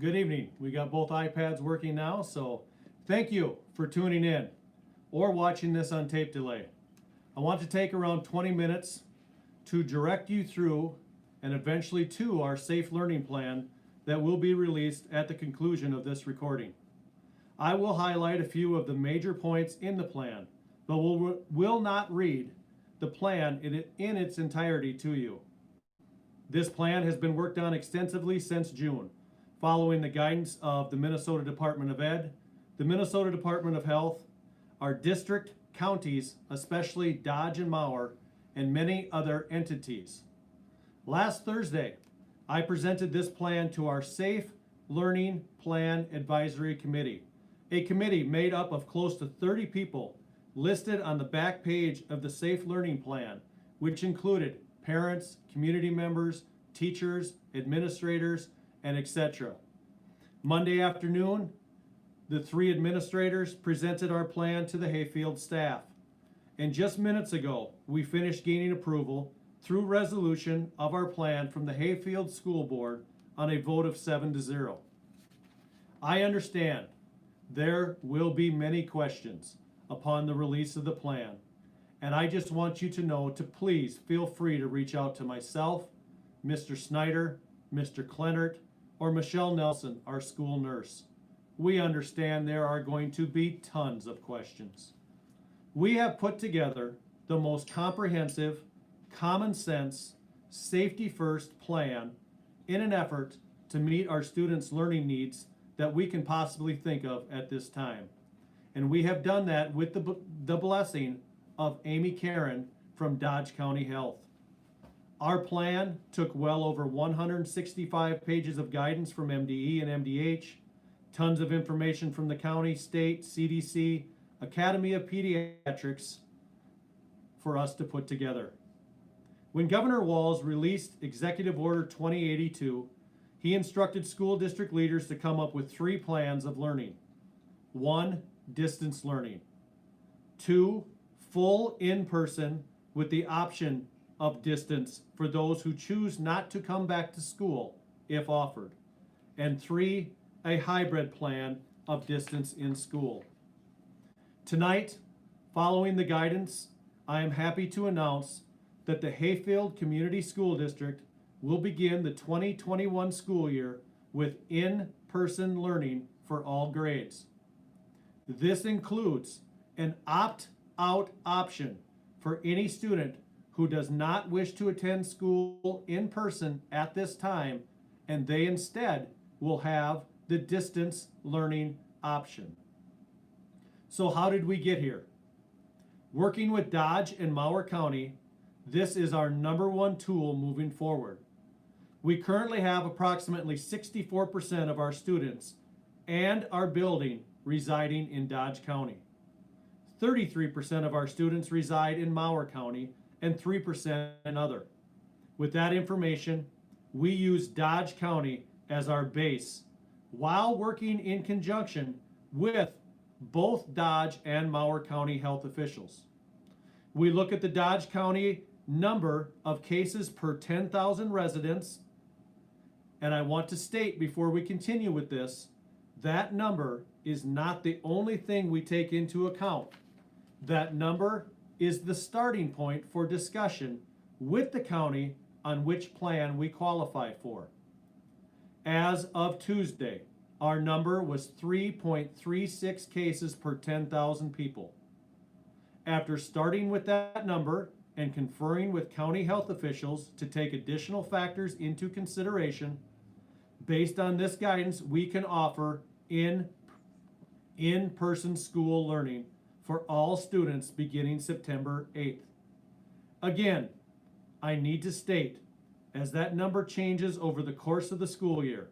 Good evening. We got both iPads working now, so thank you for tuning in or watching this on tape delay. I want to take around 20 minutes to direct you through and eventually to our safe learning plan that will be released at the conclusion of this recording. I will highlight a few of the major points in the plan, but will not read the plan in its entirety to you. This plan has been worked on extensively since June, following the guidance of the Minnesota Department of Ed, the Minnesota Department of Health, our district, counties, especially Dodge and Mower, and many other entities. Last Thursday, I presented this plan to our Safe Learning Plan Advisory Committee, a committee made up of close to 30 people listed on the back page of the Safe Learning Plan, which included parents, community members, teachers, administrators, and etc. Monday afternoon, the three administrators presented our plan to the Hayfield staff. And just minutes ago, we finished gaining approval through resolution of our plan from the Hayfield School Board on a vote of 7-0. I understand there will be many questions upon the release of the plan, and I just want you to know to please feel free to reach out to myself, Mr. Snyder, Mr. Kleinert, or Michelle Nelson, our school nurse. We understand there are going to be tons of questions. We have put together the most comprehensive, common sense, safety first plan in an effort to meet our students' learning needs that we can possibly think of at this time. And we have done that with the blessing of Amy Karen from Dodge County Health. Our plan took well over 165 pages of guidance from MDE and MDH, tons of information from the county, state, CDC, Academy of Pediatrics for us to put together. When Governor Walz released Executive Order 2082, he instructed school district leaders to come up with 3 plans of learning. 1, distance learning. 2, full in-person with the option of distance for those who choose not to come back to school if offered. And 3, a hybrid plan of distance in school. Tonight, following the guidance, I am happy to announce that the Hayfield Community School District will begin the 2021 school year with in-person learning for all grades. This includes an opt-out option for any student who does not wish to attend school in person at this time, and they instead will have the distance learning option. So how did we get here? Working with Dodge and Mower County, this is our #1 tool moving forward. We currently have approximately 64% of our students and our building residing in Dodge County. 33% of our students reside in Mower County and 3% in other. With that information, we use Dodge County as our base while working in conjunction with both Dodge and Mower County health officials. We look at the Dodge County number of cases per 10,000 residents, and I want to state before we continue with this, that number is not the only thing we take into account. That number is the starting point for discussion with the county on which plan we qualify for. As of Tuesday, our number was 3.36 cases per 10,000 people. After starting with that number and conferring with county health officials to take additional factors into consideration, based on this guidance, we can offer in-person school learning for all students beginning September 8th. Again, I need to state, as that number changes over the course of the school year,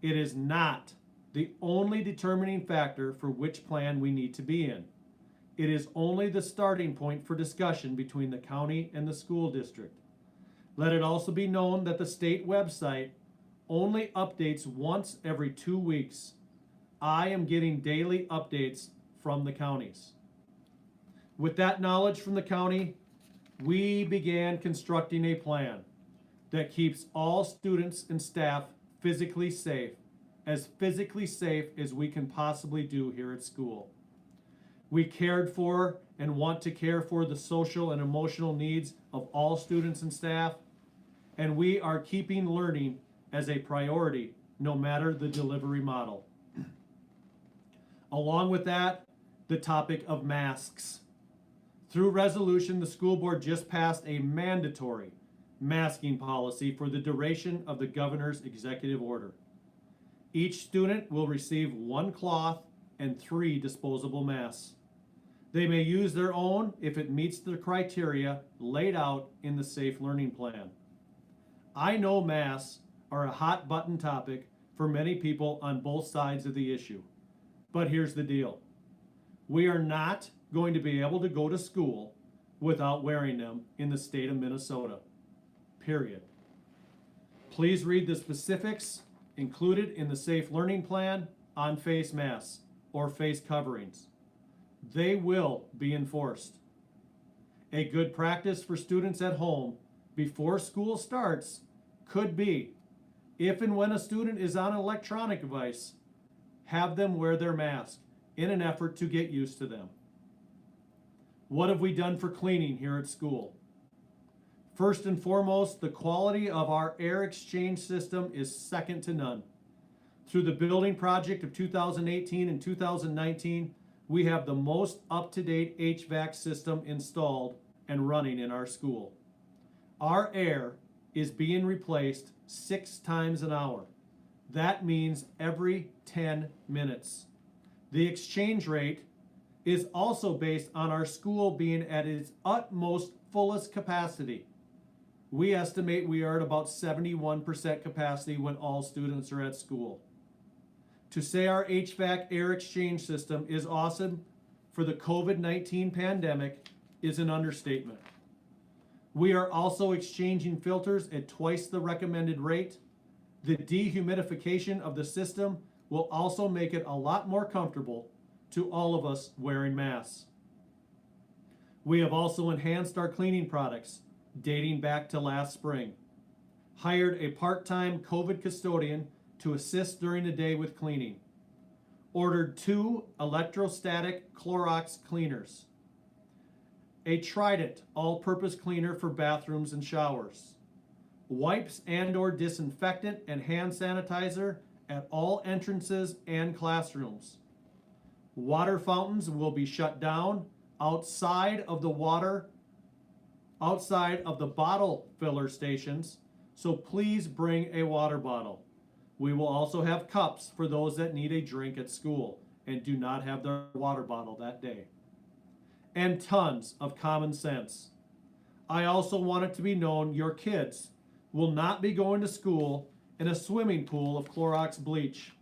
it is not the only determining factor for which plan we need to be in. It is only the starting point for discussion between the county and the school district. Let it also be known that the state website only updates once every 2 weeks. I am getting daily updates from the counties. With that knowledge from the county, we began constructing a plan that keeps all students and staff physically safe as physically safe as we can possibly do here at school. We cared for and want to care for the social and emotional needs of all students and staff, and we are keeping learning as a priority, no matter the delivery model. Along with that, the topic of masks. Through resolution, the school board just passed a mandatory masking policy for the duration of the governor's executive order. Each student will receive 1 cloth and 3 disposable masks. They may use their own if it meets the criteria laid out in the Safe Learning Plan. I know masks are a hot button topic for many people on both sides of the issue. But here's the deal. We are not going to be able to go to school without wearing them in the state of Minnesota. Period. Please read the specifics included in the Safe Learning Plan on face masks or face coverings. They will be enforced. A good practice for students at home before school starts could be, if and when a student is on an electronic device, have them wear their mask in an effort to get used to them. What have we done for cleaning here at school? First and foremost, the quality of our air exchange system is second to none. Through the building project of 2018 and 2019, we have the most up-to-date HVAC system installed and running in our school. Our air is being replaced 6 times an hour. That means every 10 minutes. The exchange rate is also based on our school being at its utmost fullest capacity. We estimate we are at about 71% capacity when all students are at school. To say our HVAC air exchange system is awesome for the COVID-19 pandemic is an understatement. We are also exchanging filters at twice the recommended rate. The dehumidification of the system will also make it a lot more comfortable to all of us wearing masks. We have also enhanced our cleaning products dating back to last spring. Hired a part-time COVID custodian to assist during the day with cleaning. Ordered 2 electrostatic Clorox cleaners. A Trident all-purpose cleaner for bathrooms and showers. Wipes and/or disinfectant and hand sanitizer at all entrances and classrooms. Water fountains will be shut down outside of the bottle filler stations, so please bring a water bottle. We will also have cups for those that need a drink at school and do not have their water bottle that day. And tons of common sense. I also want it to be known your kids will not be going to school in a swimming pool of Clorox bleach.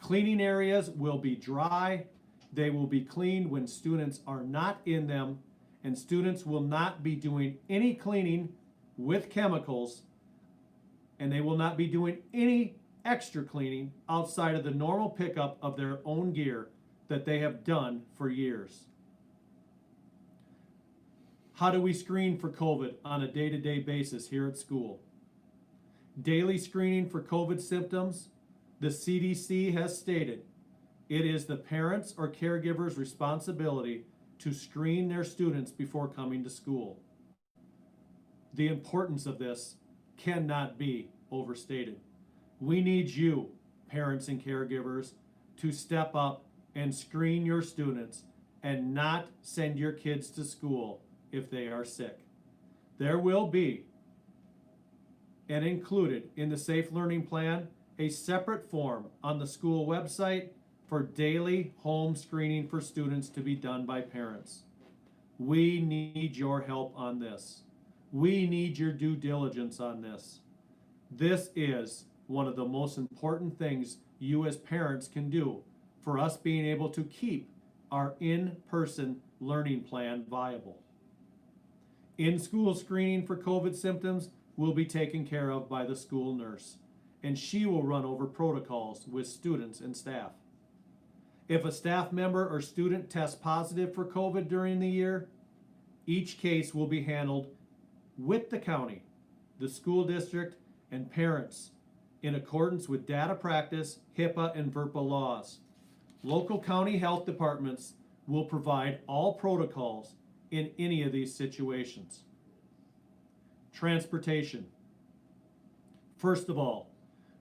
Cleaning areas will be dry. They will be cleaned when students are not in them, and students will not be doing any cleaning with chemicals, and they will not be doing any extra cleaning outside of the normal pickup of their own gear that they have done for years. How do we screen for COVID on a day-to-day basis here at school? Daily screening for COVID symptoms. The CDC has stated it is the parents' or caregivers' responsibility to screen their students before coming to school. The importance of this cannot be overstated. We need you, parents and caregivers, to step up and screen your students and not send your kids to school if they are sick. There will be, and included in the Safe Learning Plan, a separate form on the school website for daily home screening for students to be done by parents. We need your help on this. We need your due diligence on this. This is one of the most important things you as parents can do for us being able to keep our in-person learning plan viable. In-school screening for COVID symptoms will be taken care of by the school nurse, and she will run over protocols with students and staff. If a staff member or student tests positive for COVID during the year, each case will be handled with the county, the school district, and parents in accordance with data practice, HIPAA, and VERPA laws. Local county health departments will provide all protocols in any of these situations. Transportation. First of all,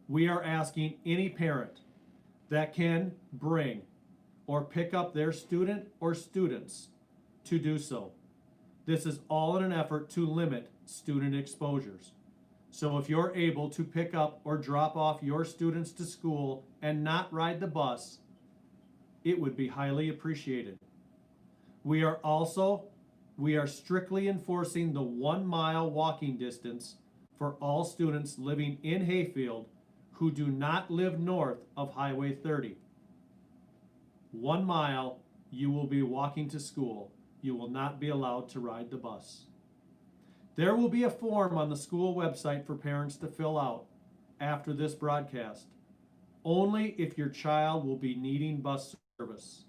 we are asking any parent that can bring or pick up their student or students to do so. This is all in an effort to limit student exposures. So if you're able to pick up or drop off your students to school and not ride the bus, it would be highly appreciated. We are strictly enforcing the 1 mile walking distance for all students living in Hayfield who do not live north of Highway 30. 1 mile, you will be walking to school. You will not be allowed to ride the bus. There will be a form on the school website for parents to fill out after this broadcast, only if your child will be needing bus service.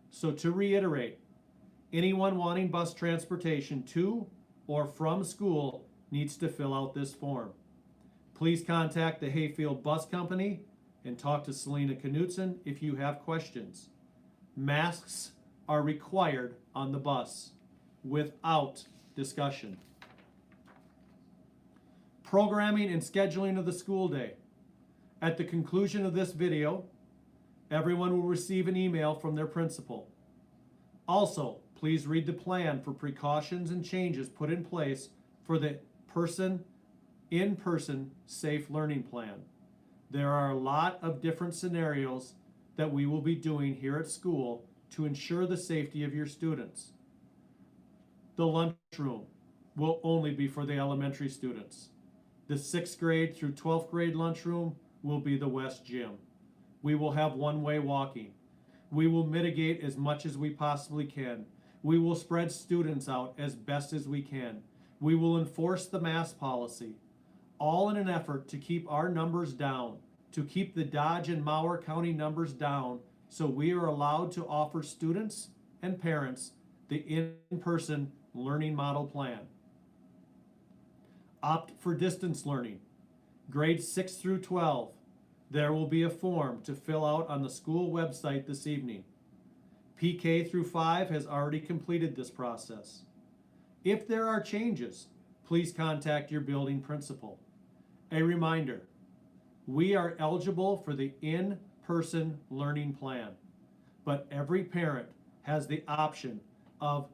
So to reiterate, anyone wanting bus transportation to or from school needs to fill out this form. Please contact the Hayfield Bus Company and talk to Selena Knutson if you have questions. Masks are required on the bus without discussion. Programming and scheduling of the school day. At the conclusion of this video, everyone will receive an email from their principal. Also, please read the plan for precautions and changes put in place for the in-person safe learning plan. There are a lot of different scenarios that we will be doing here at school to ensure the safety of your students. The lunchroom will only be for the elementary students. The 6th grade through 12th grade lunchroom will be the West Gym. We will have one-way walking. We will mitigate as much as we possibly can. We will spread students out as best as we can. We will enforce the mask policy, all in an effort to keep our numbers down, to keep the Dodge and Mower County numbers down, so we are allowed to offer students and parents the in-person learning model plan. Opt for distance learning. Grades 6 through 12. There will be a form to fill out on the school website this evening. PK through 5 has already completed this process. If there are changes, please contact your building principal. A reminder, we are eligible for the in-person learning plan, but every parent has the option of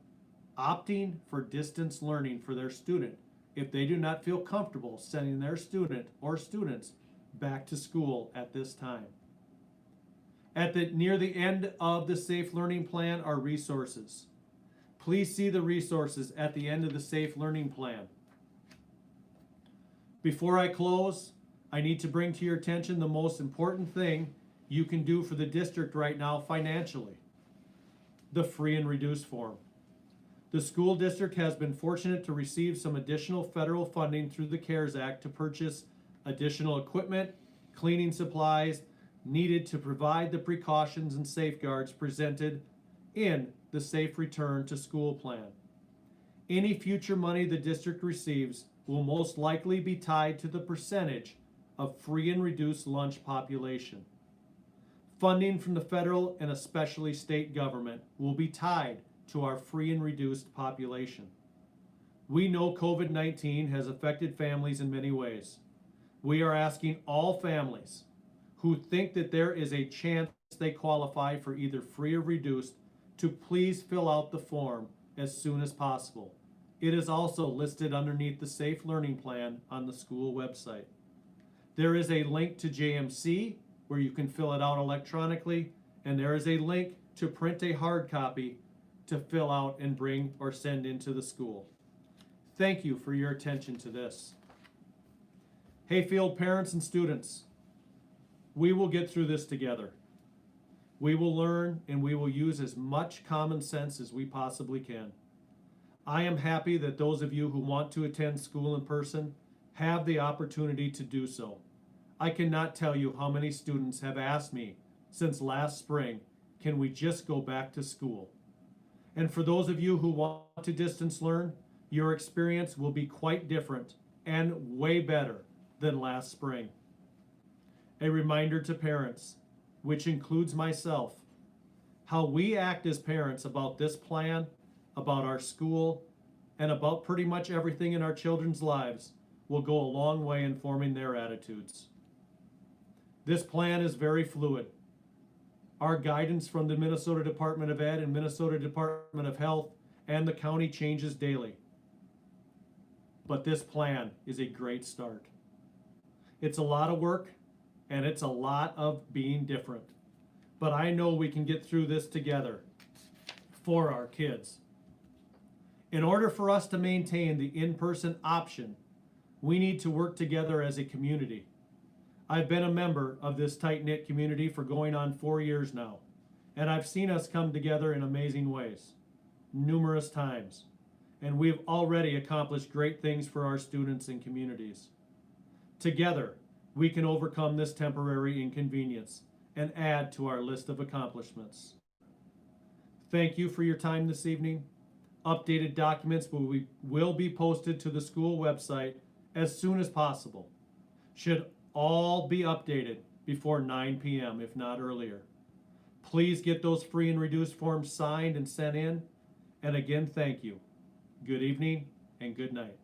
opting for distance learning for their student if they do not feel comfortable sending their student or students back to school at this time. Near the end of the Safe Learning Plan are resources. Please see the resources at the end of the Safe Learning Plan. Before I close, I need to bring to your attention the most important thing you can do for the district right now financially: the free and reduced form. The school district has been fortunate to receive some additional federal funding through the CARES Act to purchase additional equipment, cleaning supplies needed to provide the precautions and safeguards presented in the Safe Return to School Plan. Any future money the district receives will most likely be tied to the percentage of free and reduced lunch population. Funding from the federal and especially state government will be tied to our free and reduced population. We know COVID-19 has affected families in many ways. We are asking all families who think that there is a chance they qualify for either free or reduced to please fill out the form as soon as possible. It is also listed underneath the Safe Learning Plan on the school website. There is a link to JMC where you can fill it out electronically, and there is a link to print a hard copy to fill out and bring or send into the school. Thank you for your attention to this. Hayfield parents and students, we will get through this together. We will learn and we will use as much common sense as we possibly can. I am happy that those of you who want to attend school in person have the opportunity to do so. I cannot tell you how many students have asked me since last spring, can we just go back to school? And for those of you who want to distance learn, your experience will be quite different and way better than last spring. A reminder to parents, which includes myself, how we act as parents about this plan, about our school, and about pretty much everything in our children's lives will go a long way in forming their attitudes. This plan is very fluid. Our guidance from the Minnesota Department of Ed and Minnesota Department of Health and the county changes daily. But this plan is a great start. It's a lot of work and it's a lot of being different. But I know we can get through this together for our kids. In order for us to maintain the in-person option, we need to work together as a community. I've been a member of this tight-knit community for going on 4 years now, and I've seen us come together in amazing ways, numerous times, and we've already accomplished great things for our students and communities. Together, we can overcome this temporary inconvenience and add to our list of accomplishments. Thank you for your time this evening. Updated documents will be posted to the school website as soon as possible. Should all be updated before 9 p.m., if not earlier. Please get those free and reduced forms signed and sent in. And again, thank you. Good evening and good night.